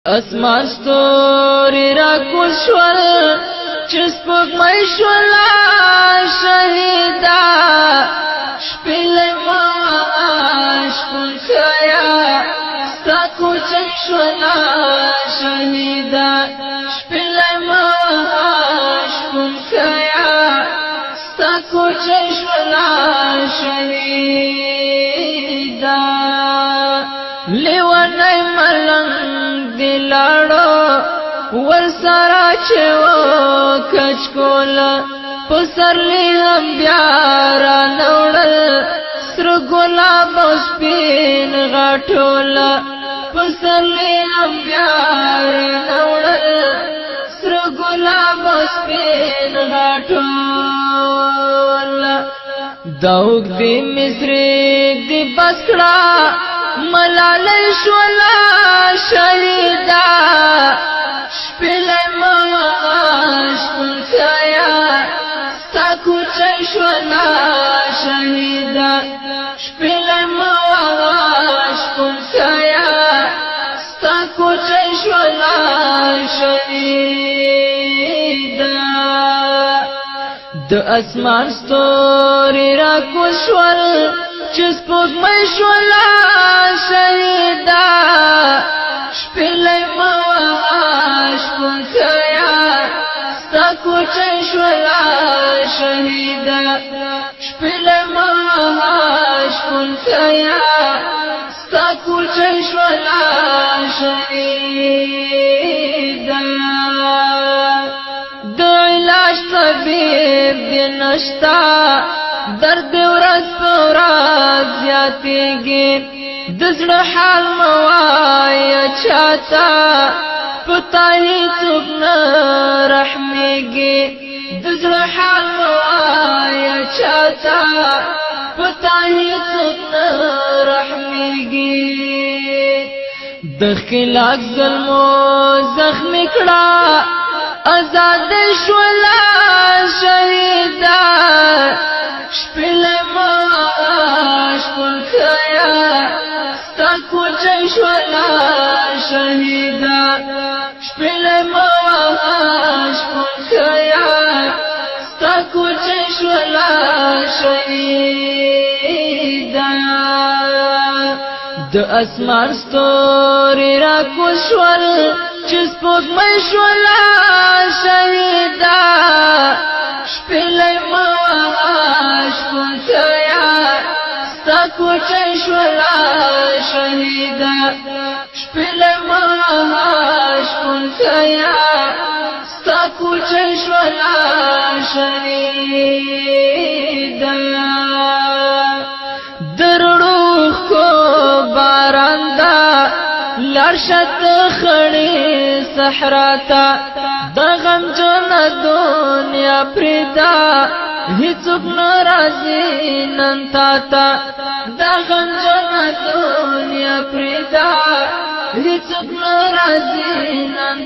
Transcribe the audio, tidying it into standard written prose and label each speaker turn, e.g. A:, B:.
A: اسمان ستوري را کوشول چسپک مشولا شهیدا شپیل ماش پلکیا ستاکو چشولا شهیدا شپیل ماش پلکیا ستاکو چشولا شهیدا لیوانای ملنگ دلاړو ورسره چې کچ کوله پسرلی هم بیا را نوړل سره ګلاب او سپین غاټوله پسرلی هم بیا را نوړل سره ګلاب او سپین غاټوله دوک دی مصری دی بسکړه ملالای شولا شهیدا شپیل ماش پلکیا ستاکو چشولا شهیدا شپیل ماش پلکیا ستاکو چشولا شهیدا د اسمان ستوري را کوشول چسپک مشولا شهیدا شپیل ماش پلکیا ستاکو چشولا شهیدا شپیل ماش پلکیا ستاکو چشولا شهیدا د علاج طبیب دی نشتا درد ورځ په ورځ زیاتېږي د زړه حال موایه چاته پتا هېڅوک نه رحمېږي د زړه حال موایه چاته پتا هېڅوک نه رحمېږي د خلاق ظلمو زخمي کړه آزاد شولا شهیدا شپیل ماش پلکیا ستاکو چشولا شهیدا شپیل ماش پلکیا ستاکو چشولا شهیدا د اسمان ستوري را کوشول چسپک مشولا شهیدا شپیل ماش پلکیا ستاکو چشولا شهیدا شپیل ماش پلکیا ستاکو چشولا شهیدا درړو کو باراندا لارشت خړې صحرا تا د غم جن دنیا پردا هیڅوک ناراضي نن تا د غم جن دنیا پردا هیڅوک ناراضي نن